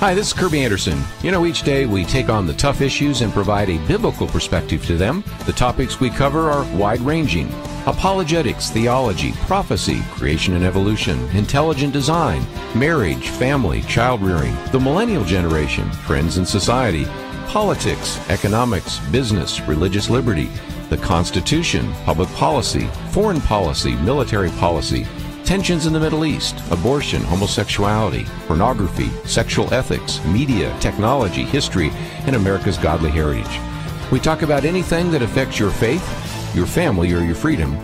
Hi, this is Kerby Anderson. Each day we take on the tough issues and provide a biblical perspective to them. The topics we cover are wide-ranging: apologetics, theology, prophecy, creation and evolution, intelligent design, marriage, family, child-rearing, the millennial generation, trends in society, politics, economics, business, religious liberty, the Constitution, public policy, foreign policy, military policy, tensions in the Middle East, abortion, homosexuality, pornography, sexual ethics, media, technology, history, and America's godly heritage. We talk about anything that affects your faith, your family, or your freedom.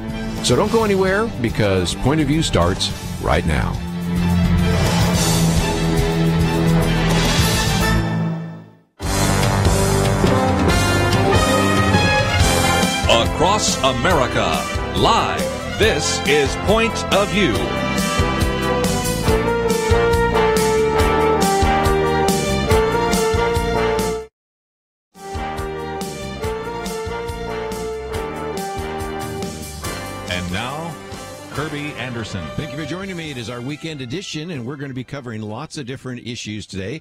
So don't go anywhere, because Point of View starts right now. Across America, live. This is Point of View. And now, Kerby Anderson. Thank you for joining me. It is our weekend edition, and we're going to be covering lots of different issues today.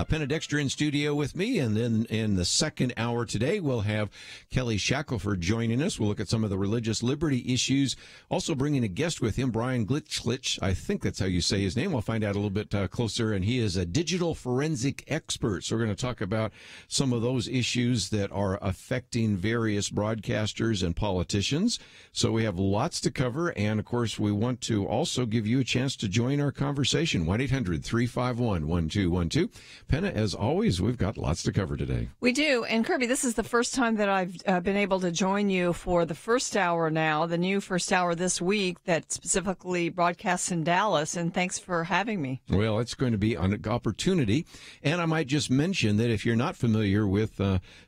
Penna Dexter in studio with me, and then in the second hour today, we'll have Kelly Shackelford joining us. We'll look at some of the religious liberty issues. Also bringing a guest with him, Brian Glitchlich. I think that's how you say his name. We'll find out a little bit closer, and he is a digital forensic expert. So we're going to talk about some of those issues that are affecting various broadcasters and politicians. So we have lots to cover, and of course, we want to also give you a chance to join our conversation. 1-800-351-1212. Penna, as always, we've got lots to cover today. We do. And Kerby, this is the first time that I've been able to join you for the first hour now, the new first hour this week that specifically broadcasts in Dallas. And thanks for having me. Well, it's going to be an opportunity. And I might just mention that if you're not familiar with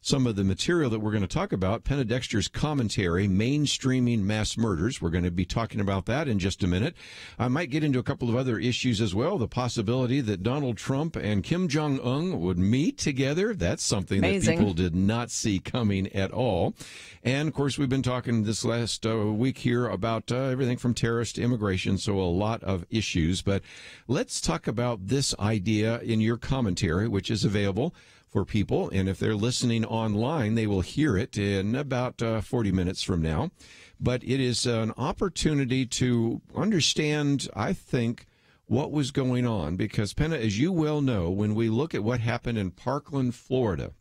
some of the material that we're going to talk about, Penna Dexter's commentary, Mainstreaming Mass Murders, we're going to be talking about that in just a minute. I might get into a couple of other issues as well. The possibility that Donald Trump and Kim Jong-un would meet together. That's something Amazing. That people did not see coming at all. And, of course, we've been talking this last week here about everything from terrorists to immigration, so a lot of issues. But let's talk about this idea in your commentary, which is available for people. And if they're listening online, they will hear it in about 40 minutes from now. But it is an opportunity to understand, I think, what was going on. Because, Penna, as you well know, when we look at what happened in Parkland, Florida,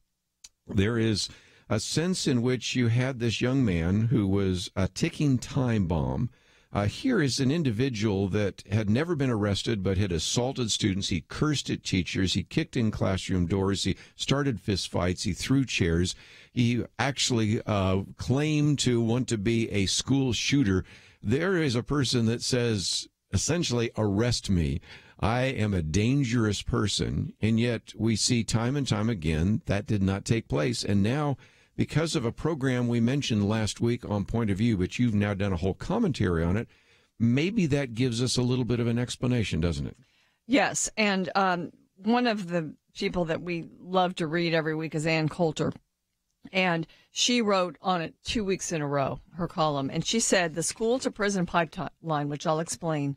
there is a sense in which you had this young man who was a ticking time bomb. Here is an individual that had never been arrested but had assaulted students. He cursed at teachers. He kicked in classroom doors. He started fistfights. He threw chairs. He actually claimed to want to be a school shooter. There is a person that says, essentially, arrest me. I am a dangerous person. And yet we see time and time again that did not take place. And now, because of a program we mentioned last week on Point of View, but you've now done a whole commentary on it, maybe that gives us a little bit of an explanation, doesn't it? Yes. And one of the people that we love to read every week is Ann Coulter. And she wrote on it 2 weeks in a row, her column. And she said, the school to prison pipeline, which I'll explain,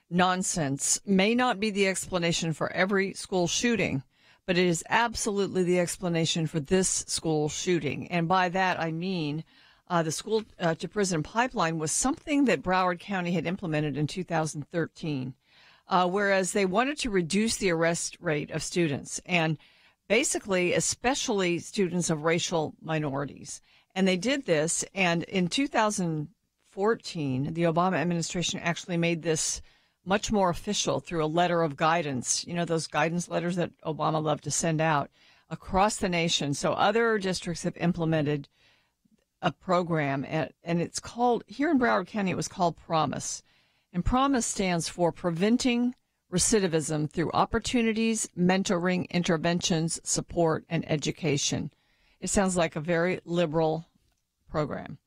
nonsense, may not be the explanation for every school shooting, but it is absolutely the explanation for this school shooting. And by that, I mean the school to prison pipeline was something that Broward County had implemented in 2013, whereas they wanted to reduce the arrest rate of students, and basically, especially students of racial minorities. And they did this, and in 2014, the Obama administration actually made this much more official through a letter of guidance, those guidance letters that Obama loved to send out across the nation. So other districts have implemented a program, and it's called, here in Broward County, it was called PROMISE. And PROMISE stands for Preventing Recidivism Through Opportunities, Mentoring, Interventions, Support, and Education. It sounds like a very liberal program.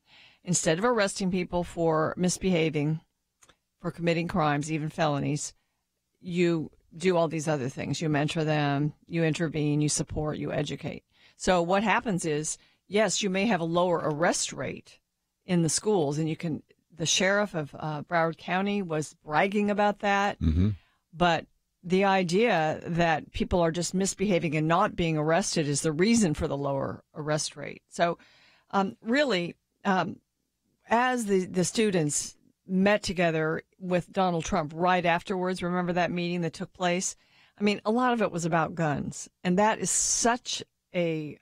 Instead of arresting people for misbehaving, for committing crimes, even felonies, you do all these other things. You mentor them, you intervene, you support, you educate. So what happens is, yes, you may have a lower arrest rate in the schools, and the sheriff of Broward County was bragging about that. Mm-hmm. But the idea that people are just misbehaving and not being arrested is the reason for the lower arrest rate. So really, as the students met together with Donald Trump right afterwards, remember that meeting that took place? I mean, a lot of it was about guns. And that is such a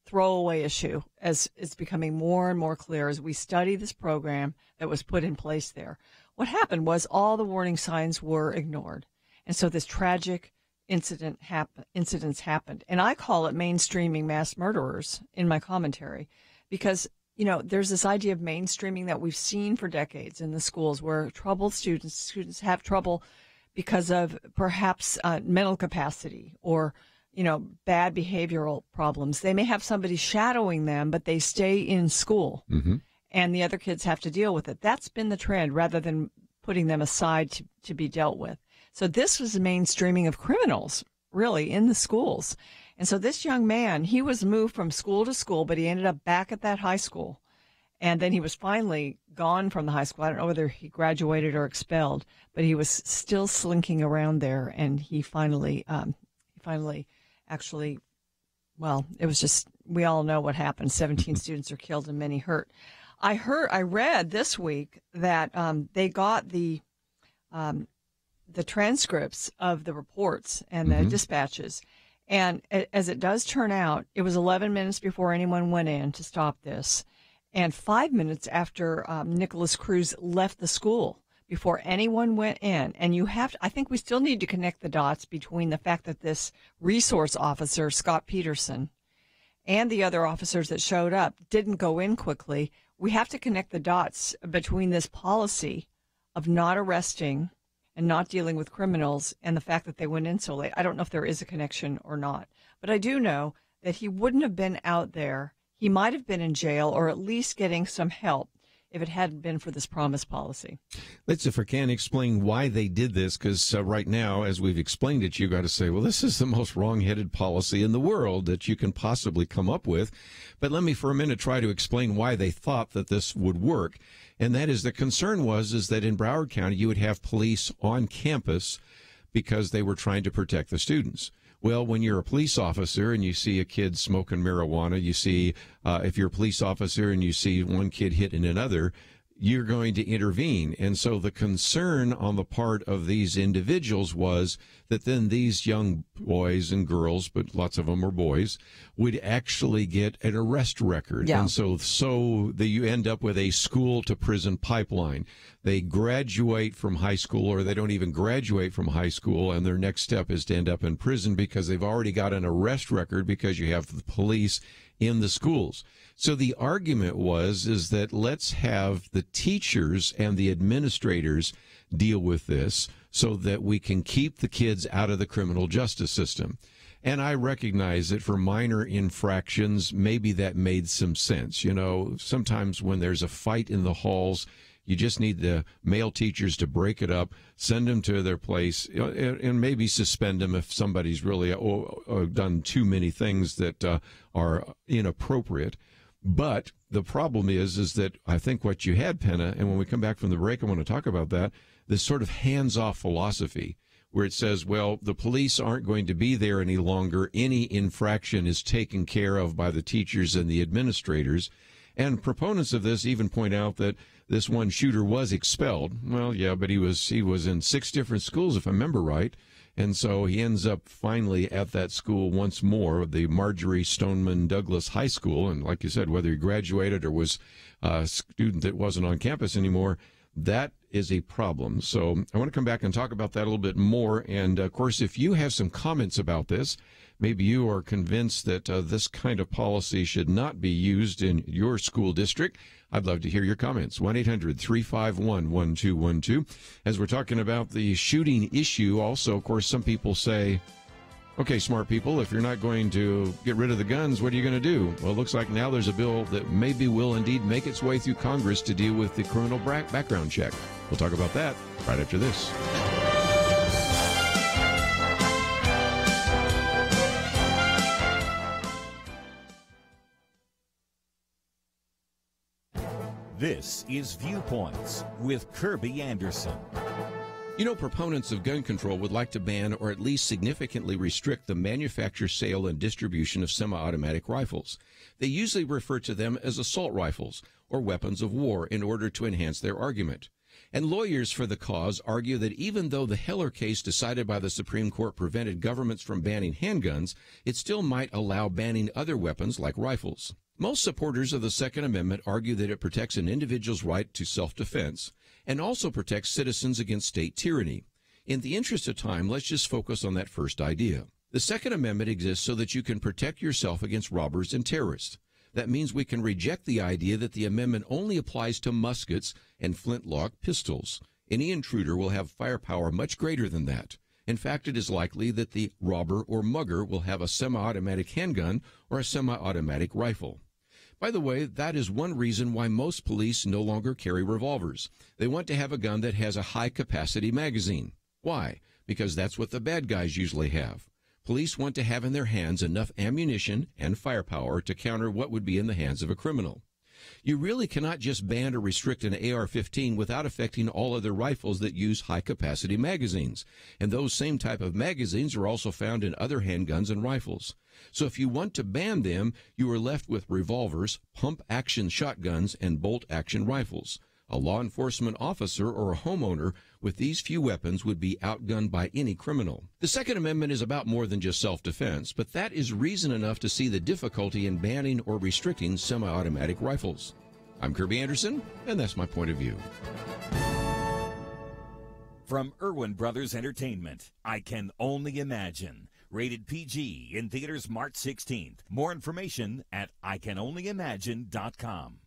throwaway issue, as it's becoming more and more clear as we study this program that was put in place there. What happened was all the warning signs were ignored. And so this tragic incidents happened. And I call it mainstreaming mass murderers in my commentary because, you know, there's this idea of mainstreaming that we've seen for decades in the schools where troubled students have trouble because of perhaps mental capacity or, you know, bad behavioral problems. They may have somebody shadowing them, but they stay in school and the other kids have to deal with it. That's been the trend rather than putting them aside to be dealt with. So this was the mainstreaming of criminals, really, in the schools. And so this young man, he was moved from school to school, but he ended up back at that high school. And then he was finally gone from the high school. I don't know whether he graduated or expelled, but he was still slinking around there. And he finally actually, well, it was just, we all know what happened. 17 students are killed and many hurt. I read this week that they got the transcripts of the reports and the dispatches. And as it does turn out, it was 11 minutes before anyone went in to stop this. And 5 minutes after Nicholas Cruz left the school before anyone went in. And I think we still need to connect the dots between the fact that this resource officer, Scott Peterson, and the other officers that showed up didn't go in quickly. We have to connect the dots between this policy of not arresting and not dealing with criminals and the fact that they went in so late. I don't know if there is a connection or not, but I do know that he wouldn't have been out there. He might have been in jail or at least getting some help if it hadn't been for this promise policy. Let's, if I can, explain why they did this, because right now, as we've explained it, you got to say, well, this is the most wrong-headed policy in the world that you can possibly come up with. But let me for a minute try to explain why they thought that this would work. And that is, the concern is that in Broward County, you would have police on campus because they were trying to protect the students. Well, when you're a police officer and you see a kid smoking marijuana, you see, if you're a police officer and you see one kid hitting another, you're going to intervene. And so the concern on the part of these individuals was that then these young boys and girls, but lots of them were boys, would actually get an arrest record. Yeah. And so you end up with a school to prison pipeline. They graduate from high school, or they don't even graduate from high school, and their next step is to end up in prison because they've already got an arrest record because you have the police in the schools. So the argument is that let's have the teachers and the administrators deal with this so that we can keep the kids out of the criminal justice system. And I recognize that for minor infractions, maybe that made some sense. You know, sometimes when there's a fight in the halls, you just need the male teachers to break it up, send them to their place, and maybe suspend them if somebody's really done too many things that are inappropriate. But the problem is that I think what you had, Penna, and when we come back from the break, I want to talk about that, this sort of hands-off philosophy where it says, well, the police aren't going to be there any longer. Any infraction is taken care of by the teachers and the administrators. And proponents of this even point out that this one shooter was expelled. Well, yeah, but he was in 6 different schools, if I remember right. And so he ends up finally at that school once more, the Marjorie Stoneman Douglas High School. And like you said, whether he graduated or was a student that wasn't on campus anymore, that is a problem. So I want to come back and talk about that a little bit more. And, of course, if you have some comments about this, maybe you are convinced that this kind of policy should not be used in your school district, I'd love to hear your comments. 1-800-351-1212. As we're talking about the shooting issue, also, of course, some people say, okay, smart people, if you're not going to get rid of the guns, what are you going to do? Well, it looks like now there's a bill that maybe will indeed make its way through Congress to deal with the criminal background check. We'll talk about that right after this. This is Viewpoints with Kerby Anderson. You know, proponents of gun control would like to ban or at least significantly restrict the manufacture, sale, and distribution of semi-automatic rifles. They usually refer to them as assault rifles or weapons of war in order to enhance their argument. And lawyers for the cause argue that even though the Heller case decided by the Supreme Court prevented governments from banning handguns, it still might allow banning other weapons like rifles. Most supporters of the Second Amendment argue that it protects an individual's right to self-defense and also protects citizens against state tyranny. In the interest of time, let's just focus on that first idea. The Second Amendment exists so that you can protect yourself against robbers and terrorists. That means we can reject the idea that the amendment only applies to muskets and flintlock pistols. Any intruder will have firepower much greater than that. In fact, it is likely that the robber or mugger will have a semi-automatic handgun or a semi-automatic rifle. By the way, that is one reason why most police no longer carry revolvers. They want to have a gun that has a high-capacity magazine. Why? Because that's what the bad guys usually have. Police want to have in their hands enough ammunition and firepower to counter what would be in the hands of a criminal. You really cannot just ban or restrict an AR-15 without affecting all other rifles that use high-capacity magazines. And those same type of magazines are also found in other handguns and rifles. So if you want to ban them, you are left with revolvers, pump-action shotguns, and bolt-action rifles. A law enforcement officer or a homeowner with these few weapons would be outgunned by any criminal. The Second Amendment is about more than just self-defense, but that is reason enough to see the difficulty in banning or restricting semi-automatic rifles. I'm Kerby Anderson, and that's my point of view. From Irwin Brothers Entertainment, I Can Only Imagine. Rated PG in theaters March 16th. More information at ICanOnlyImagine.com.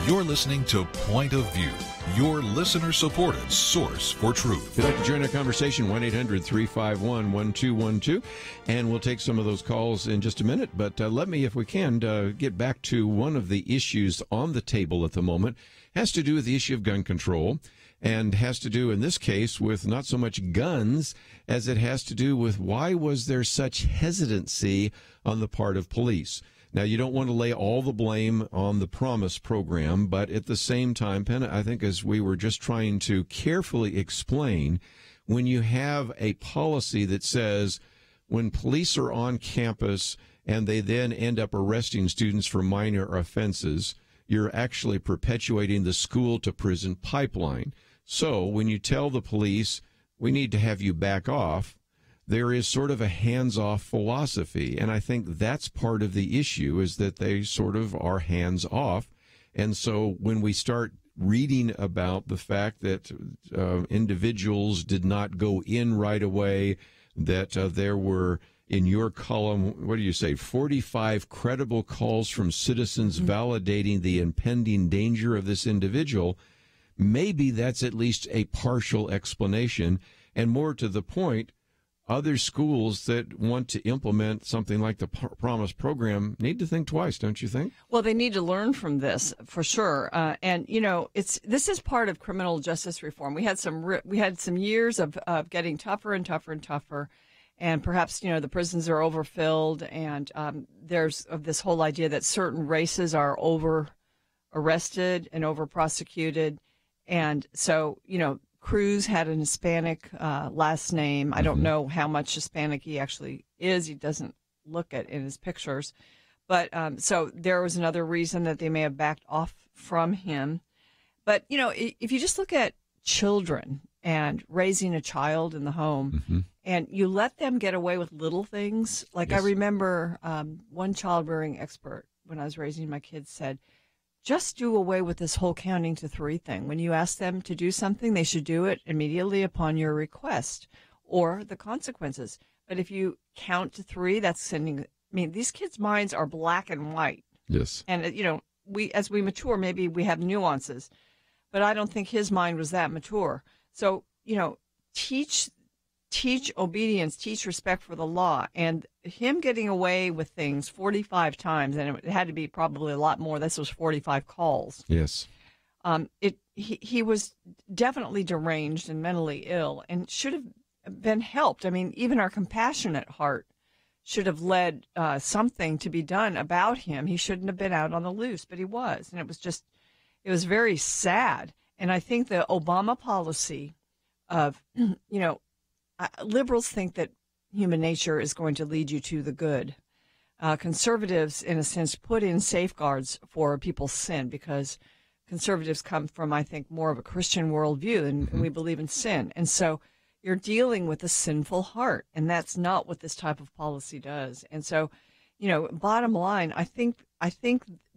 You're listening to Point of View, your listener-supported source for truth. If you'd like to join our conversation, 1-800-351-1212, and we'll take some of those calls in just a minute. But let me, if we can, get back to one of the issues on the table at the moment. Has to do with the issue of gun control, and has to do, in this case, with not so much guns as it has to do with why was there such hesitancy on the part of police. Now, you don't want to lay all the blame on the Promise program, but at the same time, Penna, I think as we were just trying to carefully explain, when you have a policy that says when police are on campus and they then end up arresting students for minor offenses, you're actually perpetuating the school-to-prison pipeline. So when you tell the police, we need to have you back off, there is sort of a hands-off philosophy, and I think that's part of the issue, is that they sort of are hands-off. And so when we start reading about the fact that individuals did not go in right away, that there were, in your column, what do you say, 45 credible calls from citizens validating the impending danger of this individual, maybe that's at least a partial explanation. And more to the point, other schools that want to implement something like the Promise program need to think twice, don't you think? Well, they need to learn from this for sure. And you know, this is part of criminal justice reform. We had some years of getting tougher and tougher and tougher, and perhaps the prisons are overfilled, and there's this whole idea that certain races are over arrested and over prosecuted, and so Cruz had an Hispanic last name. I don't know how much Hispanic he actually is. He doesn't look it in his pictures. But so there was another reason that they may have backed off from him. But, if you just look at children and raising a child in the home, and you let them get away with little things. Like I remember one child-rearing expert when I was raising my kids said, just do away with this whole counting to 3 thing. When you ask them to do something, they should do it immediately upon your request or the consequences. But if you count to 3, that's sending, these kids' minds are black and white. Yes. And, as we mature, maybe we have nuances. But I don't think his mind was that mature. So, teach obedience, teach respect for the law. And him getting away with things 45 times, and it had to be probably a lot more. This was 45 calls. Yes. He was definitely deranged and mentally ill and should have been helped. Even our compassionate heart should have led something to be done about him. He shouldn't have been out on the loose, but he was. And it was very sad. And I think the Obama policy of, liberals think that human nature is going to lead you to the good. Conservatives, in a sense, put in safeguards for people's sin because conservatives come from, I think, more of a Christian worldview, and we believe in sin. And so you're dealing with a sinful heart, and that's not what this type of policy does. And so, bottom line, I think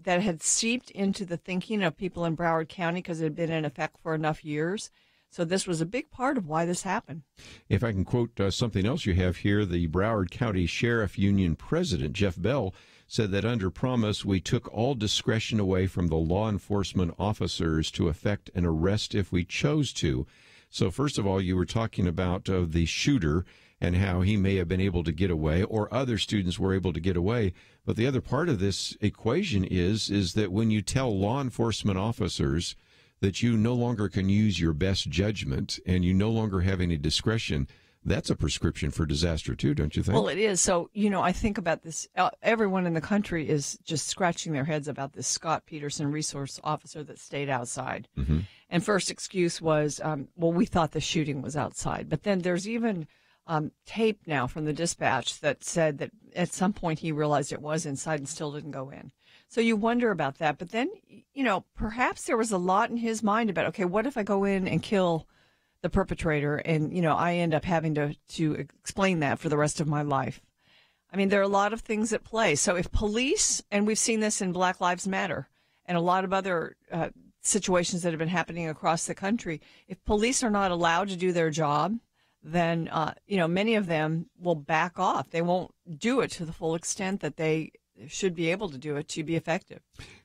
that had seeped into the thinking of people in Broward County because it had been in effect for enough years. So this was a big part of why this happened. If I can quote something else you have here, the Broward County Sheriff Union President, Jeff Bell, said that under promise, we took all discretion away from the law enforcement officers to effect an arrest if we chose to. So first of all, you were talking about the shooter and how he may have been able to get away, or other students were able to get away. But the other part of this equation is that when you tell law enforcement officers that you no longer can use your best judgment and you no longer have any discretion, that's a prescription for disaster too, don't you think? Well, it is. So, I think about this. Everyone in the country is just scratching their heads about this Scott Peterson resource officer that stayed outside. And first excuse was, we thought the shooting was outside. But then there's even tape now from the dispatch that said that at some point he realized it was inside and still didn't go in. So you wonder about that. But then, perhaps there was a lot in his mind about, okay, what if I go in and kill the perpetrator and, I end up having to explain that for the rest of my life. There are a lot of things at play. So if police, and we've seen this in Black Lives Matter and a lot of other situations that have been happening across the country, if police are not allowed to do their job, then, many of them will back off. They won't do it to the full extent that they should be able to do it to be effective.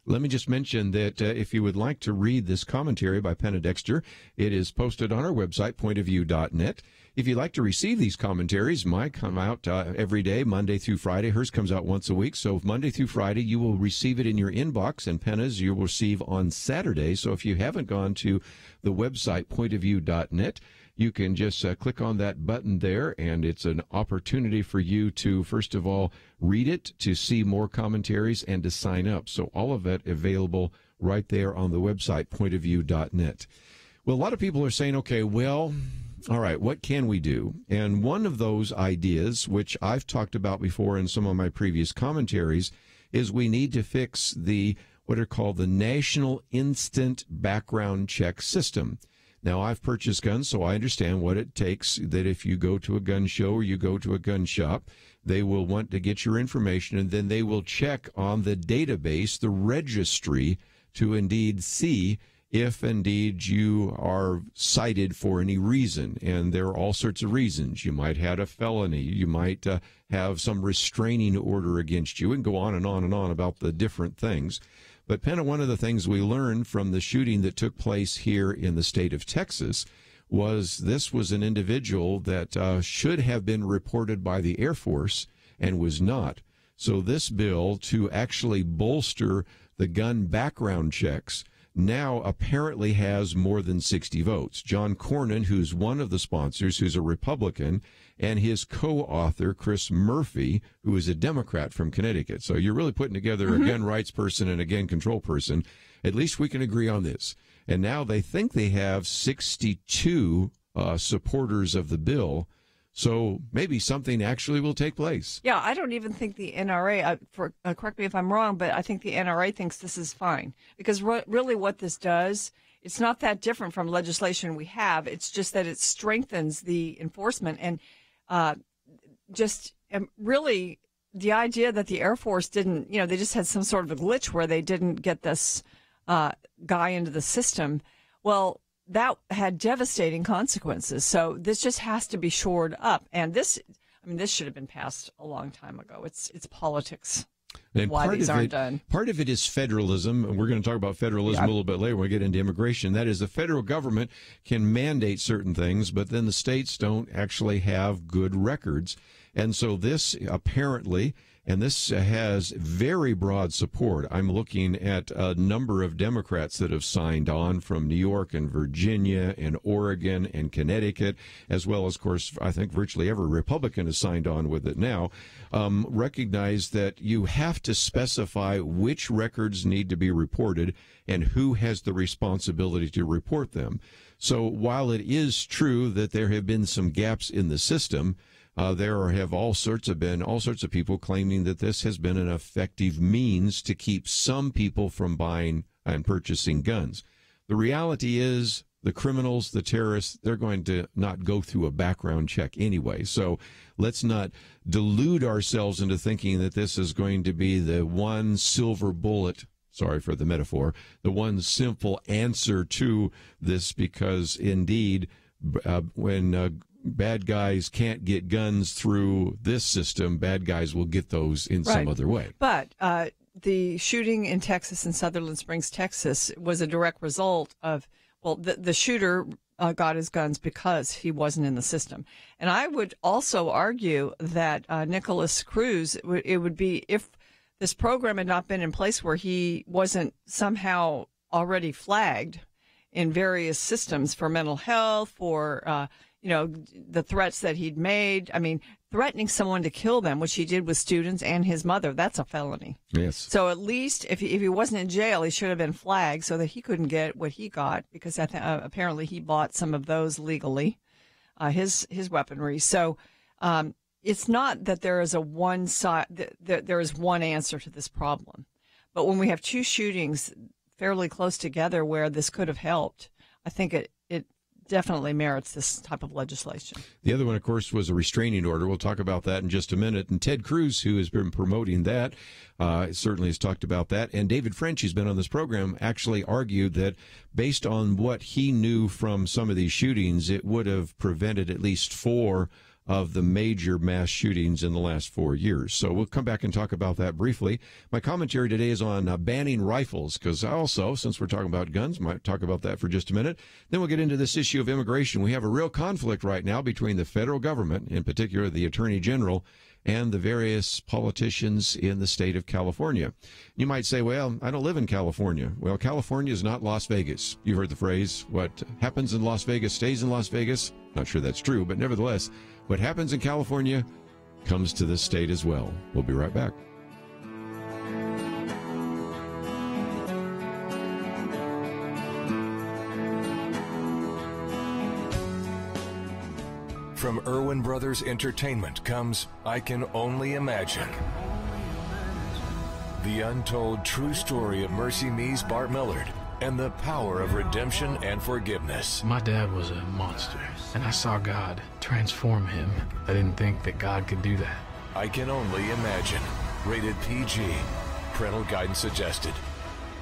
Let me just mention that if you would like to read this commentary by Penna Dexter, it is posted on our website, pointofview.net. If you'd like to receive these commentaries, mine come out every day, Monday through Friday. Hers comes out once a week. So Monday through Friday, you will receive it in your inbox, and Penna's you will receive on Saturday. So if you haven't gone to the website, pointofview.net, you can just click on that button there, and it's an opportunity for you to, first of all, read it, to see more commentaries, and to sign up. So all of it available right there on the website, pointofview.net. Well, a lot of people are saying, okay, well, all right, what can we do? And one of those ideas, which I've talked about before in some of my previous commentaries, is we need to fix what are called the National Instant Background Check System. Now, I've purchased guns, so I understand what it takes, that if you go to a gun show or you go to a gun shop, they will want to get your information, and then they will check on the database, the registry, to indeed see if indeed you are cited for any reason. And there are all sorts of reasons. You might have a felony. You might have some restraining order against you, and go on and on and on about the different things. But, Penna, one of the things we learned from the shooting that took place here in the state of Texas was this was an individual that should have been reported by the Air Force and was not. So this bill to actually bolster the gun background checks now apparently has more than 60 votes. John Cornyn, who's one of the sponsors, who's a Republican, and his co-author, Chris Murphy, who is a Democrat from Connecticut. So you're really putting together a gun rights person and a gun control person. At least we can agree on this. And now they think they have 62 supporters of the bill. So maybe something actually will take place. Yeah, I don't even think the NRA, correct me if I'm wrong, but I think the NRA thinks this is fine. Because really what this does it's not that different from legislation we have. It's just that it strengthens the enforcement and really the idea that the Air Force didn't, they just had some sort of a glitch where they didn't get this guy into the system. Well, that had devastating consequences. So this just has to be shored up. And this should have been passed a long time ago. It's politics. And why these aren't done. Part of it is federalism, and we're going to talk about federalism a little bit later when we get into immigration. That is, the federal government can mandate certain things, but then the states don't actually have good records. And so this apparently, and this has very broad support. I'm looking at a number of Democrats that have signed on from New York and Virginia and Oregon and Connecticut, as well as, of course, I think virtually every Republican has signed on with it now. Recognize that you have to specify which records need to be reported and who has the responsibility to report them. So while it is true that there have been some gaps in the system, there have all sorts of people claiming that this has been an effective means to keep some people from buying and purchasing guns. The reality is the criminals, the terrorists, they're going to not go through a background check anyway. So let's not delude ourselves into thinking that this is going to be the one silver bullet. Sorry for the metaphor, the one simple answer to this, because indeed, when bad guys can't get guns through this system, bad guys will get those in some other way. But the shooting in Texas, in Sutherland Springs, Texas, was a direct result of, the shooter got his guns because he wasn't in the system. And I would also argue that Nicholas Cruz, it would be, if this program had not been in place where he wasn't somehow already flagged in various systems for mental health, for the threats that he'd made. I mean, threatening someone to kill them, which he did with students and his mother, that's a felony. Yes. So at least if he wasn't in jail, he should have been flagged so that he couldn't get what he got, because apparently he bought some of those legally, his weaponry. So it's not that there is there is one answer to this problem. But when we have two shootings fairly close together where this could have helped, I think it definitely merits this type of legislation. The other one, of course, was a restraining order. We'll talk about that in just a minute. And Ted Cruz, who has been promoting that, certainly has talked about that. And David French, who's been on this program, actually argued that based on what he knew from some of these shootings, it would have prevented at least 4 of the major mass shootings in the last 4 years. So we'll come back and talk about that briefly. My commentary today is on banning rifles, because also, since we're talking about guns, might talk about that for just a minute. Then we'll get into this issue of immigration. We have a real conflict right now between the federal government, in particular the Attorney General, and the various politicians in the state of California. You might say, well, I don't live in California. Well, California is not Las Vegas. You've heard the phrase, what happens in Las Vegas stays in Las Vegas. Not sure that's true, but nevertheless, what happens in California comes to this state as well. We'll be right back. From Irwin Brothers Entertainment comes I Can Only Imagine. The untold true story of Mercy Me's Bart Millard and the power of redemption and forgiveness. My dad was a monster, and I saw God transform him. I didn't think that God could do that. I Can Only Imagine. Rated PG. Parental guidance suggested.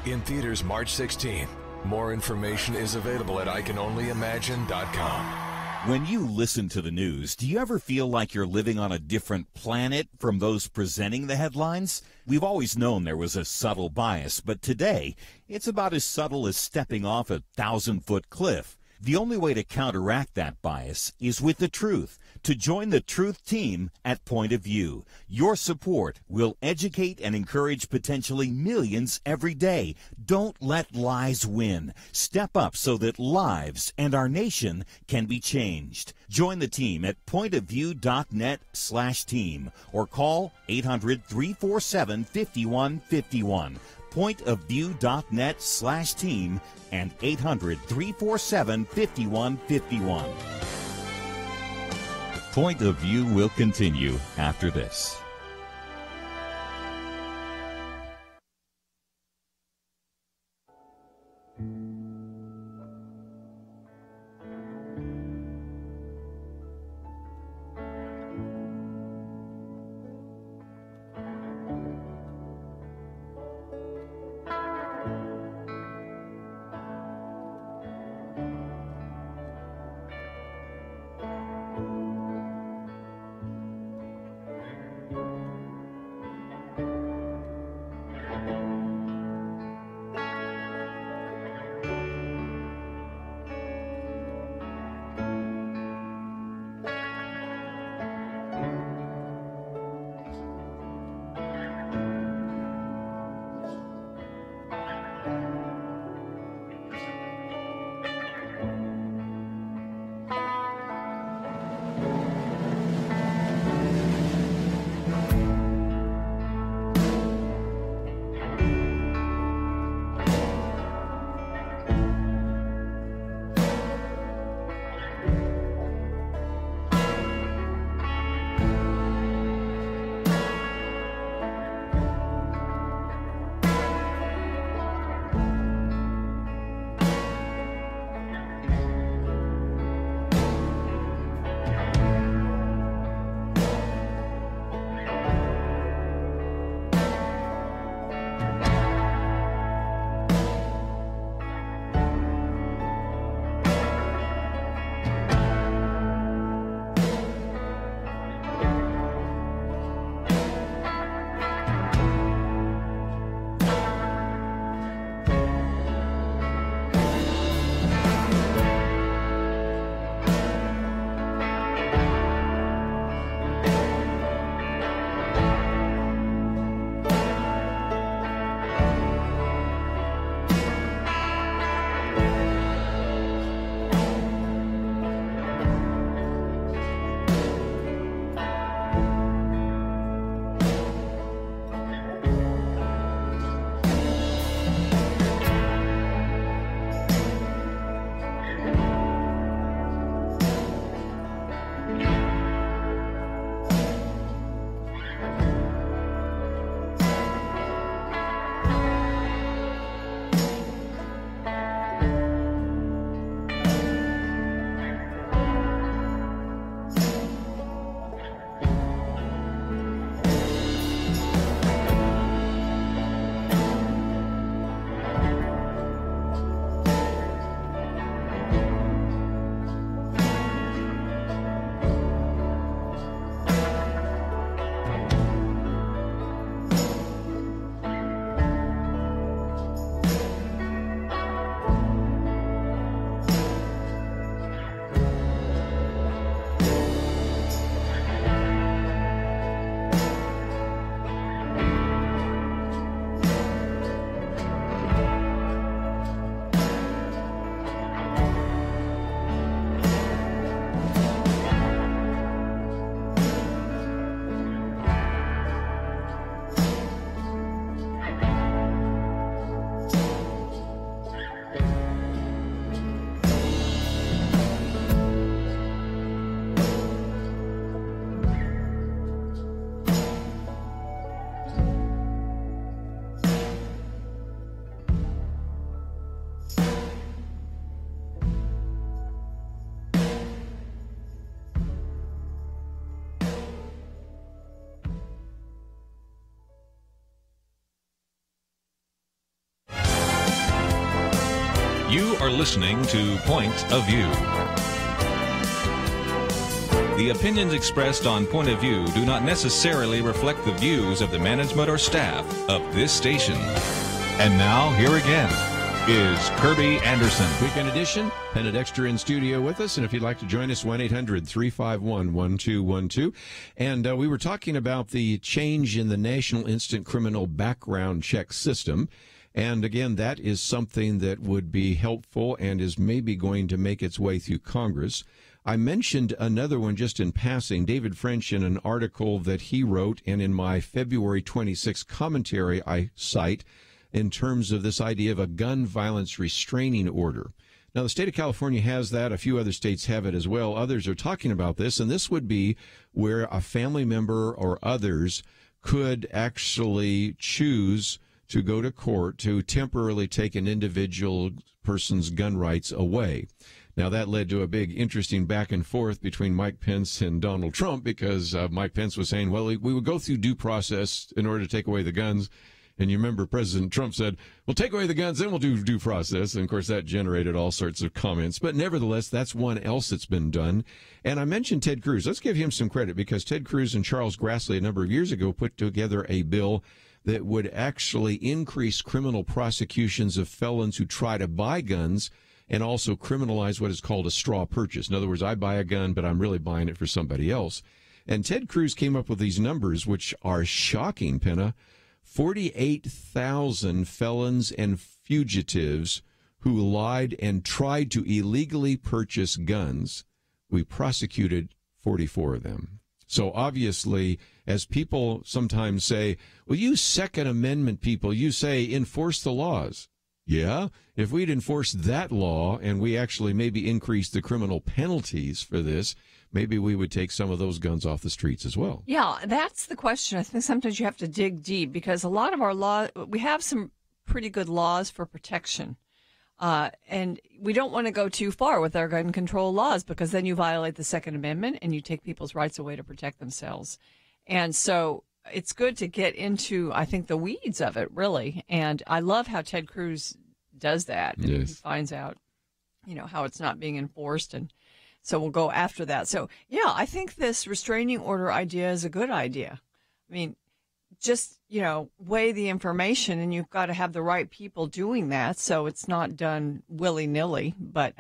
In theaters March 16th. More information is available at ICanOnlyImagine.com. When you listen to the news, do you ever feel like you're living on a different planet from those presenting the headlines? We've always known there was a subtle bias, but today, it's about as subtle as stepping off a 1,000-foot cliff. The only way to counteract that bias is with the truth. To join the Truth Team at Point of View, your support will educate and encourage potentially millions every day. Don't let lies win. Step up so that lives and our nation can be changed. Join the team at pointofview.net/team or call 800-347-5151. pointofview.net/team and 800-347-5151. Point of View will continue after this. are listening to Point of View. The opinions expressed on Point of View do not necessarily reflect the views of the management or staff of this station. And now, here again is Kerby Anderson. Weekend edition. Penna Dexter in studio with us. And if you'd like to join us, 1-800-351-1212. And we were talking about the change in the National Instant Criminal Background Check System. And again, that is something that would be helpful and is maybe going to make its way through Congress. I mentioned another one just in passing, David French, in an article that he wrote, and in my February 26th commentary I cite, in terms of this idea of a gun violence restraining order. Now, the state of California has that. A few other states have it as well. Others are talking about this, and this would be where a family member or others could actually choose to go to court to temporarily take an individual person's gun rights away. Now, that led to a big, interesting back and forth between Mike Pence and Donald Trump, because Mike Pence was saying, well, we would go through due process in order to take away the guns. And you remember President Trump said, well, take away the guns, then we'll do due process. And, of course, that generated all sorts of comments. But nevertheless, that's one else that's been done. And I mentioned Ted Cruz. Let's give him some credit, because Ted Cruz and Charles Grassley a number of years ago put together a bill that would actually increase criminal prosecutions of felons who try to buy guns, and also criminalize what is called a straw purchase. In other words, I buy a gun, but I'm really buying it for somebody else. And Ted Cruz came up with these numbers, which are shocking, Penna. 48,000 felons and fugitives who lied and tried to illegally purchase guns. We prosecuted 44 of them. So obviously, as people sometimes say, well, you Second Amendment people, you say enforce the laws. Yeah, if we'd enforce that law and we actually maybe increase the criminal penalties for this, maybe we would take some of those guns off the streets as well. Yeah, that's the question. I think sometimes you have to dig deep, because a lot of our law, we have some pretty good laws for protection. And we don't want to go too far with our gun control laws, because then you violate the Second Amendment and you take people's rights away to protect themselves. And so it's good to get into, I think, the weeds of it, really. And I love how Ted Cruz does that. Yes. He finds out, how it's not being enforced. And so we'll go after that. So, yeah, I think this restraining order idea is a good idea. I mean, just, weigh the information, and you've got to have the right people doing that, so it's not done willy-nilly. But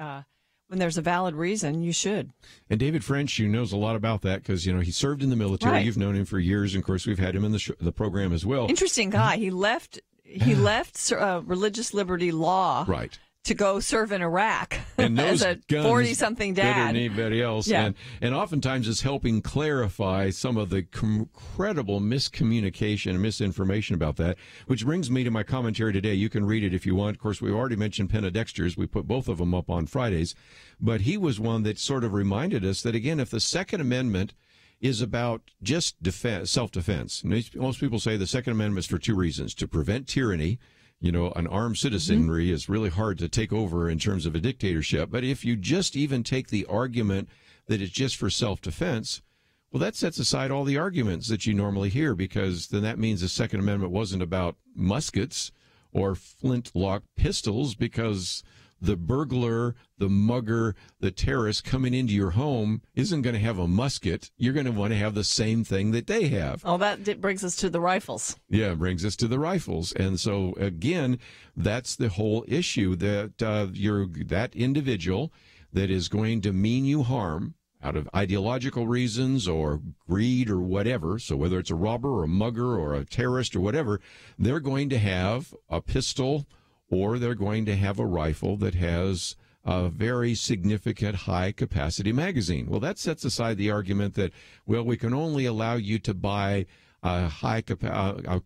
when there's a valid reason, you should. And David French, who knows a lot about that, because, he served in the military. Right. You've known him for years, and, of course, we've had him in the program as well. Interesting guy. He left religious liberty law. Right. To go serve in Iraq and as a 40-something dad. Better than anybody else. Yeah. And oftentimes it's helping clarify some of the incredible miscommunication and misinformation about that, which brings me to my commentary today. You can read it if you want. Of course, we've already mentioned Penna Dexter's. We put both of them up on Fridays. But he was one that sort of reminded us that, again, if the Second Amendment is about just self-defense. Most people say the Second Amendment is for two reasons: to prevent tyranny. An armed citizenry is really hard to take over in terms of a dictatorship. But if you just even take the argument that it's just for self-defense, well, that sets aside all the arguments that you normally hear, because then that means the Second Amendment wasn't about muskets or flintlock pistols, because the burglar, the mugger, the terrorist coming into your home isn't going to have a musket. You're going to want to have the same thing that they have. Oh, that brings us to the rifles. Yeah, it brings us to the rifles. And so, again, that's the whole issue, that that individual that is going to mean you harm out of ideological reasons or greed or whatever, so whether it's a robber or a mugger or a terrorist or whatever, they're going to have a pistol, or they're going to have a rifle that has a very significant high-capacity magazine. Well, that sets aside the argument that, well, we can only allow you to buy a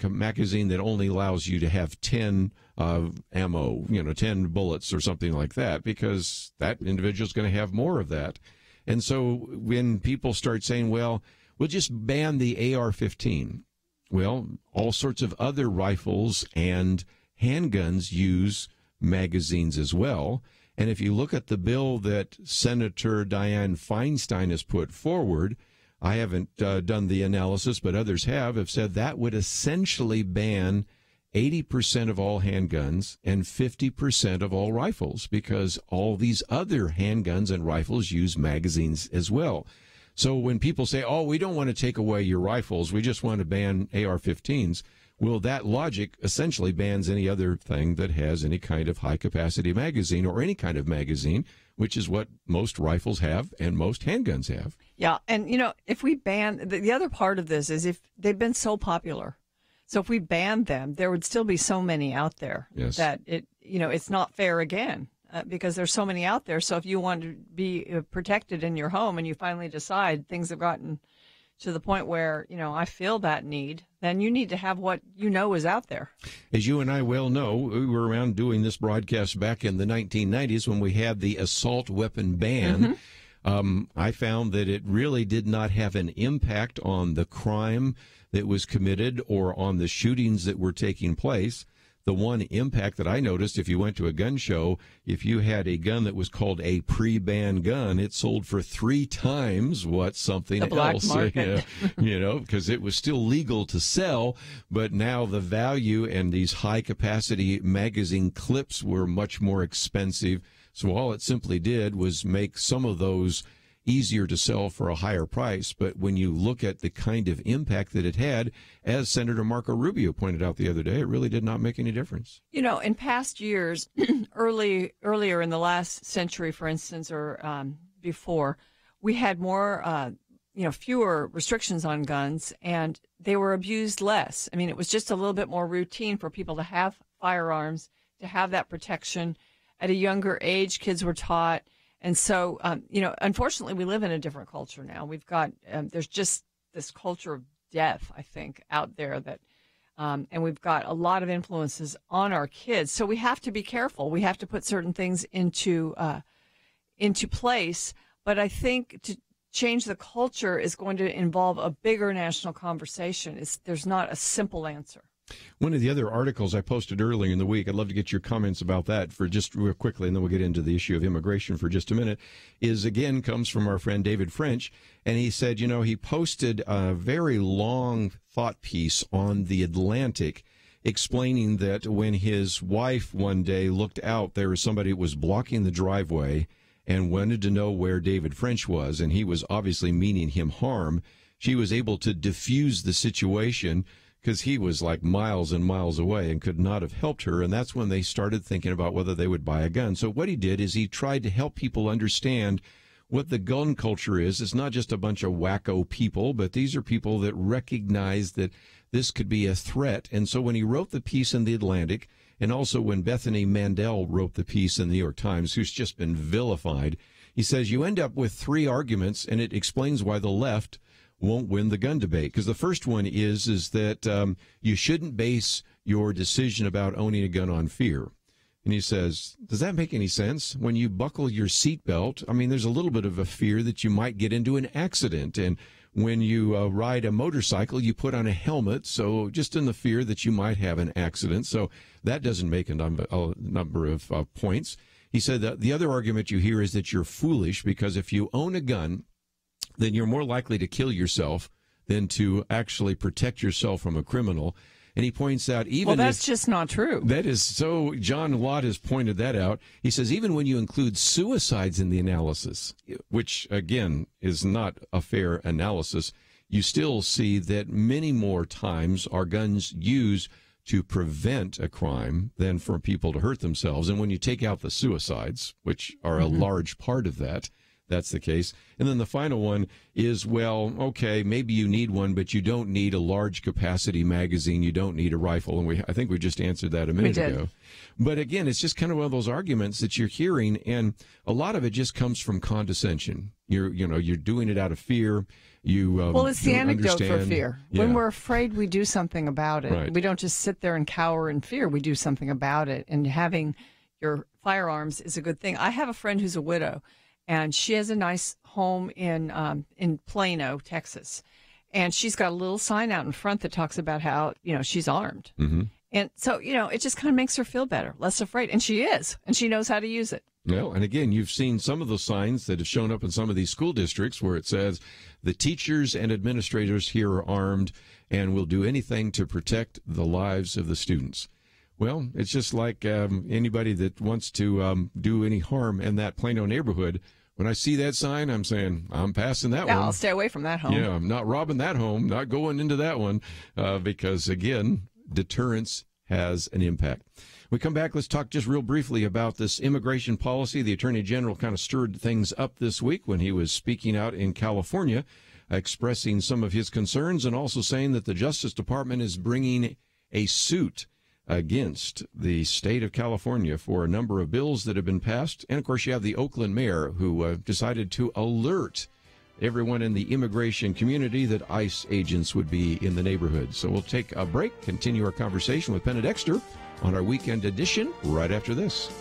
magazine that only allows you to have 10 ammo, 10 bullets or something like that, because that individual's going to have more of that. And so when people start saying, well, we'll just ban the AR-15, well, all sorts of other rifles and handguns use magazines as well. And if you look at the bill that Senator Dianne Feinstein has put forward, I haven't done the analysis, but others have said that would essentially ban 80% of all handguns and 50% of all rifles, because all these other handguns and rifles use magazines as well. So when people say, oh, we don't want to take away your rifles, we just want to ban AR-15s, well, that logic essentially bans any other thing that has any kind of high-capacity magazine or any kind of magazine, which is what most rifles have and most handguns have. Yeah, and, if we ban, the other part of this is if they've been so popular. So if we banned them, there would still be so many out there that it's not fair again because there's so many out there. So if you want to be protected in your home and you finally decide things have gotten to the point where, I feel that need, then you need to have what is out there. As you and I well know, we were around doing this broadcast back in the 1990s when we had the assault weapon ban. I found that it really did not have an impact on the crime that was committed or on the shootings that were taking place. The one impact that I noticed, if you went to a gun show, if you had a gun that was called a pre-ban gun, it sold for 3 times what something the black else, market. Because it was still legal to sell, but now the value and these high-capacity magazine clips were much more expensive. So all it simply did was make some of those easier to sell for a higher price. But when you look at the kind of impact that it had, as Senator Marco Rubio pointed out the other day, it really did not make any difference. In past years, earlier in the last century, for instance, or before, we had more, fewer restrictions on guns, and they were abused less. I mean, it was just a little bit more routine for people to have firearms, to have that protection. At a younger age, kids were taught. And so, unfortunately, we live in a different culture now. We've got, there's just this culture of death, I think, out there that, and we've got a lot of influences on our kids. So we have to be careful. We have to put certain things into place. But I think to change the culture is going to involve a bigger national conversation. There's not a simple answer. One of the other articles I posted earlier in the week, I'd love to get your comments about that for just real quickly, and then we'll get into the issue of immigration for just a minute, comes from our friend David French, and he said, he posted a very long thought piece on The Atlantic explaining that when his wife one day looked out, there was somebody who was blocking the driveway and wanted to know where David French was, and he was obviously meaning him harm. She was able to diffuse the situation because he was like miles and miles away and could not have helped her. And that's when they started thinking about whether they would buy a gun. So what he did is he tried to help people understand what the gun culture is. It's not just a bunch of wacko people, but these are people that recognize that this could be a threat. And so when he wrote the piece in The Atlantic, and also when Bethany Mandel wrote the piece in the New York Times, who's just been vilified, he says you end up with 3 arguments, and it explains why the left won't win the gun debate. Because the first one is that you shouldn't base your decision about owning a gun on fear. And he says, does that make any sense? When you buckle your seatbelt, I mean, there's a little bit of a fear that you might get into an accident. And when you ride a motorcycle, you put on a helmet, so just in the fear that you might have an accident. So that doesn't make a number of points. He said that the other argument you hear is that you're foolish because if you own a gun, then you're more likely to kill yourself than to actually protect yourself from a criminal. And he points out that's just not true. That is so. John Lott has pointed that out. He says even when you include suicides in the analysis, which, again, is not a fair analysis, you still see that many more times are guns used to prevent a crime than for people to hurt themselves. And when you take out the suicides, which are a large part of that, that's the case. And then the final one is, well, okay, maybe you need one, but you don't need a large capacity magazine. You don't need a rifle. And I think we just answered that a minute ago. But again, it's just kind of one of those arguments that you're hearing, and a lot of it just comes from condescension. You're doing it out of fear. It's the antidote for fear. Yeah. When we're afraid, we do something about it. Right. We don't just sit there and cower in fear. We do something about it. And having your firearms is a good thing. I have a friend who's a widow, and she has a nice home in Plano, Texas. And she's got a little sign out in front that talks about how, she's armed. Mm-hmm. And so, it just kind of makes her feel better, less afraid. And she is. And she knows how to use it. Well, and again, you've seen some of the signs that have shown up in some of these school districts where it says the teachers and administrators here are armed and will do anything to protect the lives of the students. Well, it's just like anybody that wants to do any harm in that Plano neighborhood. When I see that sign, I'm saying, I'm passing that one. I'll stay away from that home. Yeah, I'm not robbing that home, not going into that one, because, again, deterrence has an impact. We come back, let's talk just real briefly about this immigration policy. The Attorney General kind of stirred things up this week when he was speaking out in California, expressing some of his concerns and also saying that the Justice Department is bringing a suit against the state of California for a number of bills that have been passed. And, of course, you have the Oakland mayor who decided to alert everyone in the immigration community that ICE agents would be in the neighborhood. So we'll take a break, continue our conversation with Penna Dexter on our weekend edition right after this.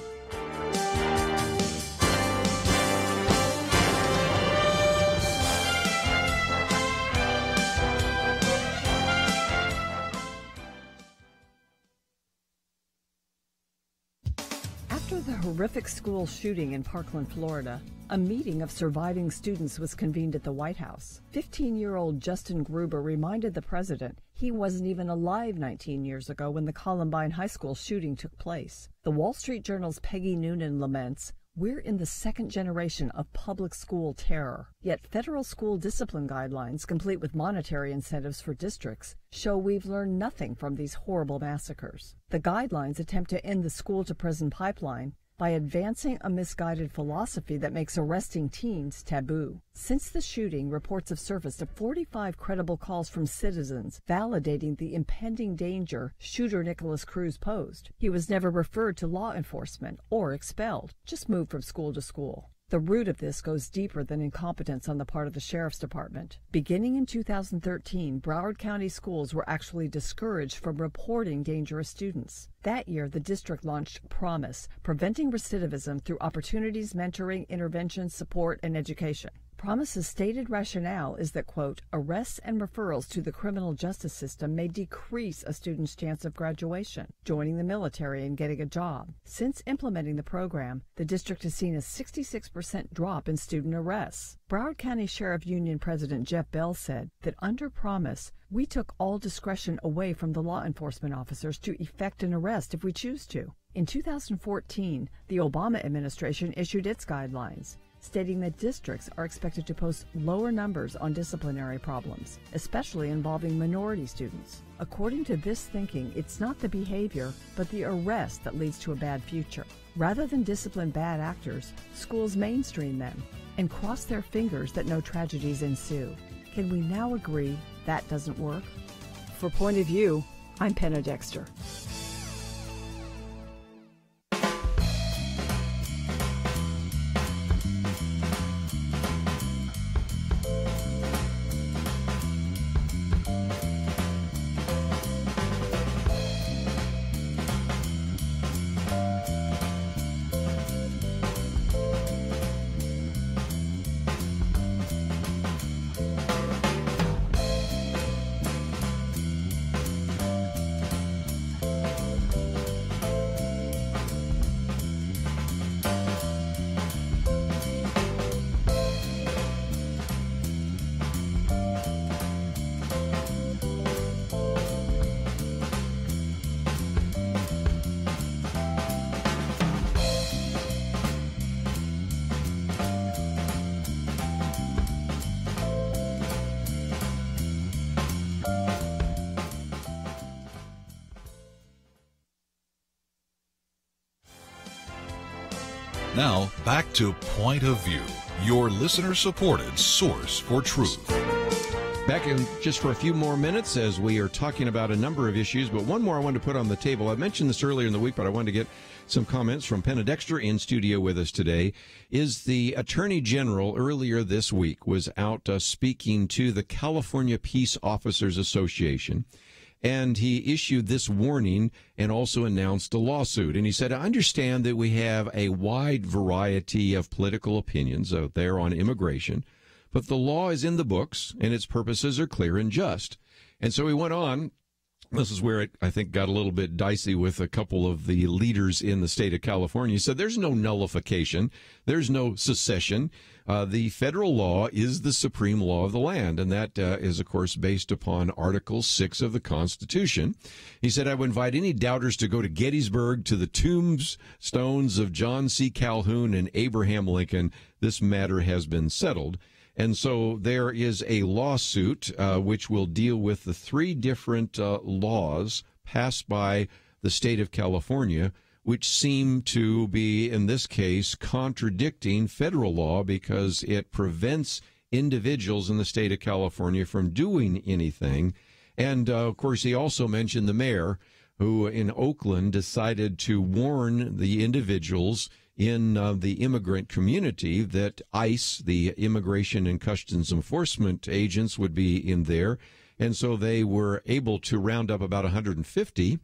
After the horrific school shooting in Parkland, Florida, a meeting of surviving students was convened at the White House. 15-year-old Justin Gruber reminded the president he wasn't even alive 19 years ago when the Columbine High School shooting took place. The Wall Street Journal's Peggy Noonan laments, "We're in the second generation of public school terror." Yet federal school discipline guidelines, complete with monetary incentives for districts, show we've learned nothing from these horrible massacres. The guidelines attempt to end the school-to-prison pipeline by advancing a misguided philosophy that makes arresting teens taboo. Since the shooting, reports have surfaced of 45 credible calls from citizens validating the impending danger shooter Nicholas Cruz posed. He was never referred to law enforcement or expelled, just moved from school to school. The root of this goes deeper than incompetence on the part of the sheriff's department. Beginning in 2013, Broward County schools were actually discouraged from reporting dangerous students. That year, the district launched Promise, preventing recidivism through opportunities, mentoring, intervention, support, and education. Promise's stated rationale is that, quote, arrests and referrals to the criminal justice system may decrease a student's chance of graduation, joining the military, and getting a job. Since implementing the program, the district has seen a 66% drop in student arrests. Broward County Sheriff Union President Jeff Bell said that under Promise, we took all discretion away from the law enforcement officers to effect an arrest if we choose to. In 2014, the Obama administration issued its guidelines, stating that districts are expected to post lower numbers on disciplinary problems, especially involving minority students. According to this thinking, it's not the behavior, but the arrest that leads to a bad future. Rather than discipline bad actors, schools mainstream them and cross their fingers that no tragedies ensue. Can we now agree that doesn't work? For Point of View, I'm Penna Dexter. Now, back to Point of View, your listener-supported source for truth. Back in just for a few more minutes as we are talking about a number of issues, but one more I wanted to put on the table. I mentioned this earlier in the week, but I wanted to get some comments from Penna Dexter in studio with us today. Is the Attorney General earlier this week was out speaking to the California Peace Officers Association, and he issued this warning and also announced a lawsuit. And he said, I understand that we have a wide variety of political opinions out there on immigration, but the law is in the books and its purposes are clear and just. And so he went on This is where it, I think, got a little bit dicey with a couple of the leaders in the state of California. He said there's no nullification. There's no secession. The federal law is the supreme law of the land, and that is, of course, based upon Article 6 of the Constitution. He said, I would invite any doubters to go to Gettysburg, to the tombstones of John C. Calhoun and Abraham Lincoln. This matter has been settled. And so there is a lawsuit which will deal with the three different laws passed by the state of California, which seem to be, in this case, contradicting federal law because it prevents individuals in the state of California from doing anything. And, of course, he also mentioned the mayor who in Oakland decided to warn the individuals in the immigrant community that ICE, the Immigration and Customs Enforcement agents, would be in there. And so they were able to round up about 150,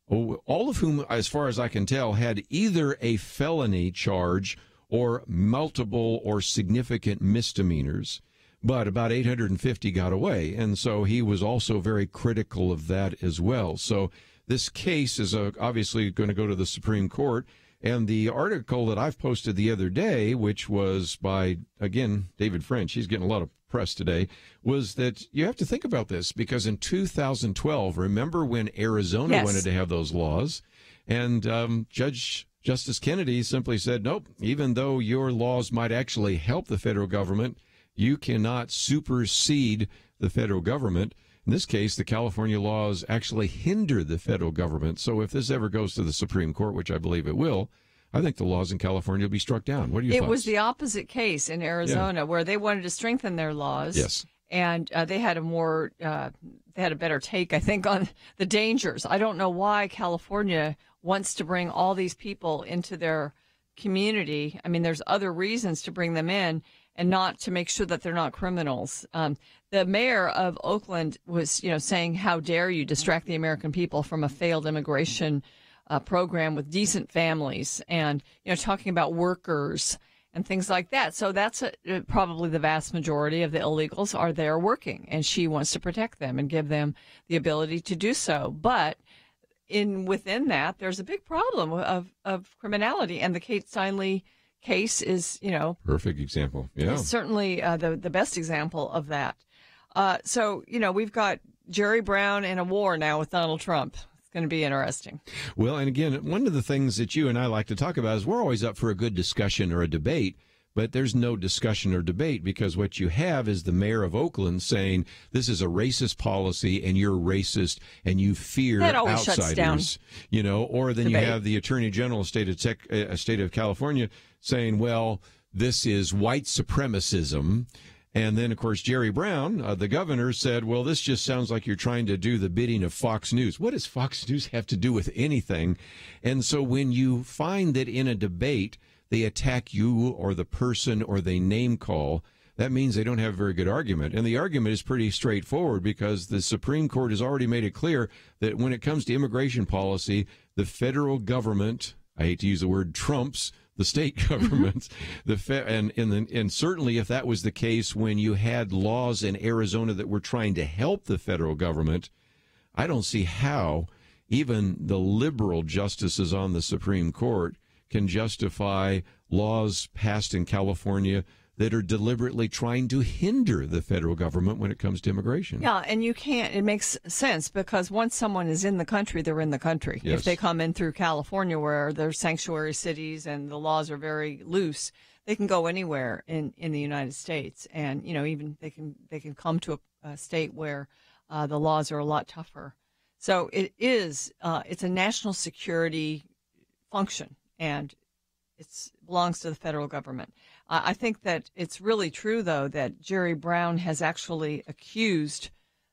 all of whom, as far as I can tell, had either a felony charge or multiple or significant misdemeanors. But about 850 got away. And so he was also very critical of that as well. So this case is obviously going to go to the Supreme Court. And the article that I've posted the other day, which was by, again, David French, he's getting a lot of press today, was that you have to think about this because in 2012, remember when Arizona wanted to have those laws, and Justice Kennedy simply said, nope, even though your laws might actually help the federal government, you cannot supersede the federal government. In this case, the California laws actually hinder the federal government. So if this ever goes to the Supreme Court, which I believe it will, I think the laws in California will be struck down. What are your thoughts? It was the opposite case in Arizona where they wanted to strengthen their laws. Yes. And they had a better take, I think, on the dangers. I don't know why California wants to bring all these people into their community. I mean, there's other reasons to bring them in and not to make sure that they're not criminals. The mayor of Oakland was, saying, how dare you distract the American people from a failed immigration program with decent families and, talking about workers and things like that. So that's probably the vast majority of the illegals are there working, and she wants to protect them and give them the ability to do so. But within that, there's a big problem of criminality, and the Kate Steinle case is, perfect example. Yeah, certainly the best example of that. So, we've got Jerry Brown in a war now with Donald Trump. It's going to be interesting. Well, and again, one of the things that you and I like to talk about is we're always up for a good discussion or a debate, but there's no discussion or debate because what you have is the mayor of Oakland saying this is a racist policy and you're racist and you fear that always outsiders, shuts down or then debate. You have the Attorney General of the state of California saying, well, this is white supremacism. And then, of course, Jerry Brown, the governor, said, well, this just sounds like you're trying to do the bidding of Fox News. What does Fox News have to do with anything? And so when you find that in a debate they attack you or the person or they name call, that means they don't have a very good argument. And the argument is pretty straightforward because the Supreme Court has already made it clear that when it comes to immigration policy, the federal government, I hate to use the word, trumps the state governments, and certainly if that was the case when you had laws in Arizona that were trying to help the federal government, I don't see how even the liberal justices on the Supreme Court can justify laws passed in California that are deliberately trying to hinder the federal government when it comes to immigration. Yeah, and you can't. It makes sense because once someone is in the country, they're in the country. Yes. If they come in through California where there's sanctuary cities and the laws are very loose, they can go anywhere in the United States. And, even they can come to a state where the laws are a lot tougher. So it's a national security function, and it belongs to the federal government. I think that it's really true, though, that Jerry Brown has actually accused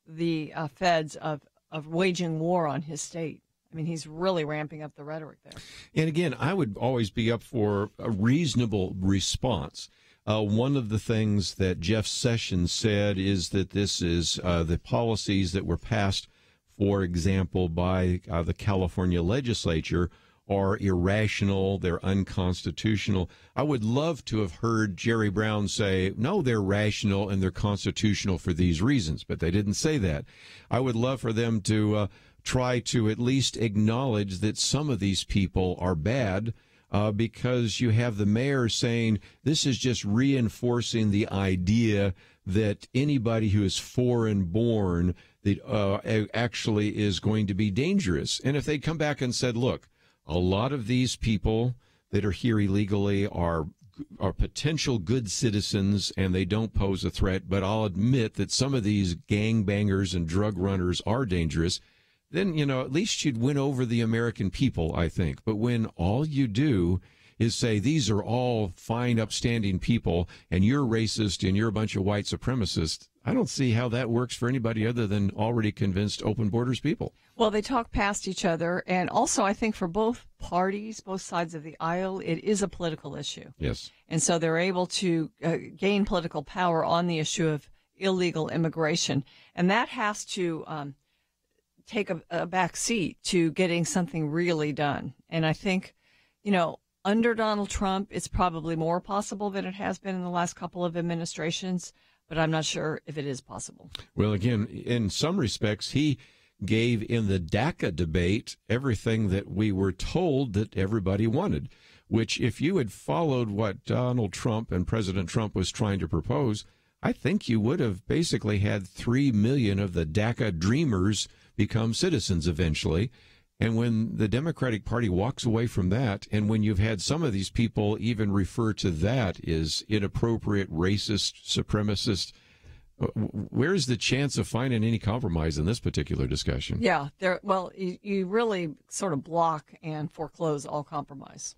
the feds of waging war on his state. I mean, he's really ramping up the rhetoric there. And again, I would always be up for a reasonable response. One of the things that Jeff Sessions said is that this is the policies that were passed, for example, by the California legislature are irrational, they're unconstitutional. I would love to have heard Jerry Brown say, no, they're rational and they're constitutional for these reasons, but they didn't say that. I would love for them to try to at least acknowledge that some of these people are bad, because you have the mayor saying this is just reinforcing the idea that anybody who is foreign born that actually is going to be dangerous. And if they'd come back and said, look, a lot of these people that are here illegally are potential good citizens and they don't pose a threat, but I'll admit that some of these gangbangers and drug runners are dangerous, then, at least you'd win over the American people, I think. But when all you do is say these are all fine, upstanding people and you're racist and you're a bunch of white supremacists, I don't see how that works for anybody other than already convinced open borders people. Well, they talk past each other. And also, I think for both parties, both sides of the aisle, it is a political issue. Yes. And so they're able to gain political power on the issue of illegal immigration. And that has to take a back seat to getting something really done. And I think, under Donald Trump, it's probably more possible than it has been in the last couple of administrations, but I'm not sure if it is possible. Well, again, in some respects, he gave in the DACA debate everything that we were told that everybody wanted, which if you had followed what Donald Trump and President Trump was trying to propose, I think you would have basically had 3 million of the DACA dreamers become citizens eventually. And when the Democratic Party walks away from that, and when you've had some of these people even refer to that as inappropriate, racist, supremacist, where's the chance of finding any compromise in this particular discussion? Yeah, you really sort of block and foreclose all compromise.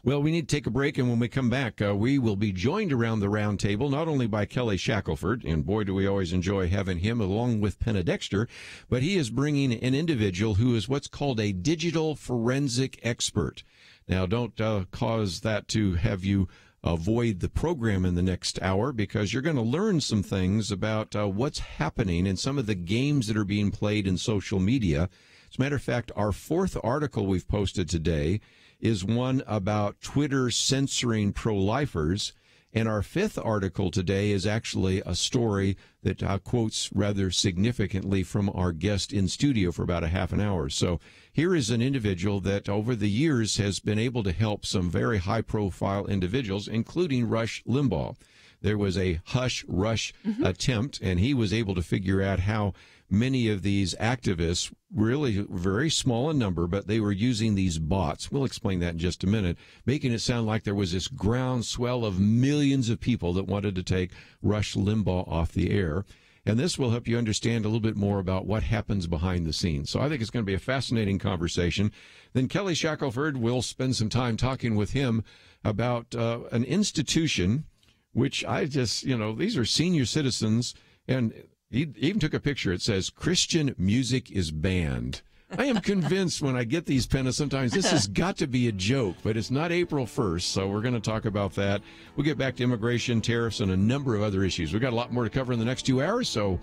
Well, we need to take a break, and when we come back, we will be joined around the round table, not only by Kelly Shackelford, and boy, do we always enjoy having him, along with Penna Dexter, but he is bringing an individual who is what's called a digital forensic expert. Now, don't cause that to have you avoid the program in the next hour, because you're going to learn some things about what's happening in some of the games that are being played in social media. As a matter of fact, our fourth article we've posted today is one about Twitter censoring pro-lifers. And our fifth article today is actually a story that quotes rather significantly from our guest in studio for about a half an hour. So here is an individual that over the years has been able to help some very high-profile individuals, including Rush Limbaugh. There was a hush-rush attempt, and he was able to figure out how many of these activists, really very small in number, but they were using these bots. We'll explain that in just a minute, making it sound like there was this groundswell of millions of people that wanted to take Rush Limbaugh off the air. And this will help you understand a little bit more about what happens behind the scenes. So I think it's going to be a fascinating conversation. Then Kelly Shackelford will spend some time talking with him about an institution, which I just, these are senior citizens, and he even took a picture. It says, Christian music is banned. I am convinced when I get these, Penna, sometimes this has got to be a joke, but it's not April 1st, so we're going to talk about that. We'll get back to immigration, tariffs, and a number of other issues. We've got a lot more to cover in the next 2 hours, so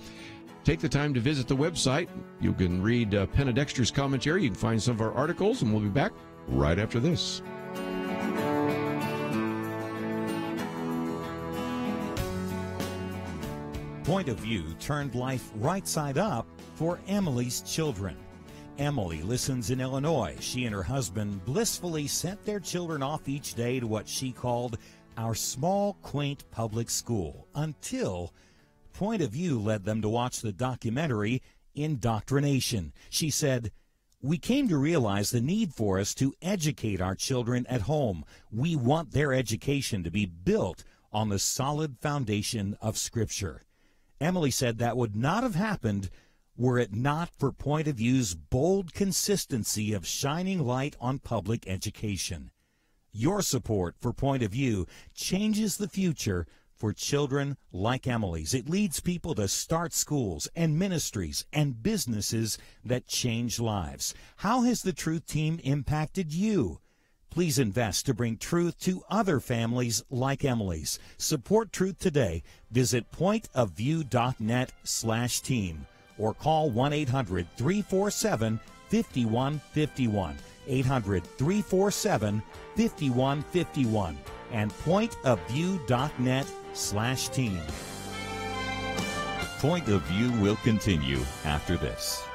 take the time to visit the website. You can read Penna Dexter's commentary. You can find some of our articles, and we'll be back right after this. Point of View turned life right side up for Emily's children. Emily listens in Illinois. She and her husband blissfully sent their children off each day to what she called our small, quaint public school, until Point of View led them to watch the documentary Indoctrination. She said, "We came to realize the need for us to educate our children at home. We want their education to be built on the solid foundation of Scripture." Emily said that would not have happened were it not for Point of View's bold consistency of shining light on public education. Your support for Point of View changes the future for children like Emily's. It leads people to start schools and ministries and businesses that change lives. How has the Truth Team impacted you? Please invest to bring truth to other families like Emily's. Support Truth today. Visit pointofview.net/team or call 1-800-347-5151. 800-347-5151 and pointofview.net/team. Point of View will continue after this.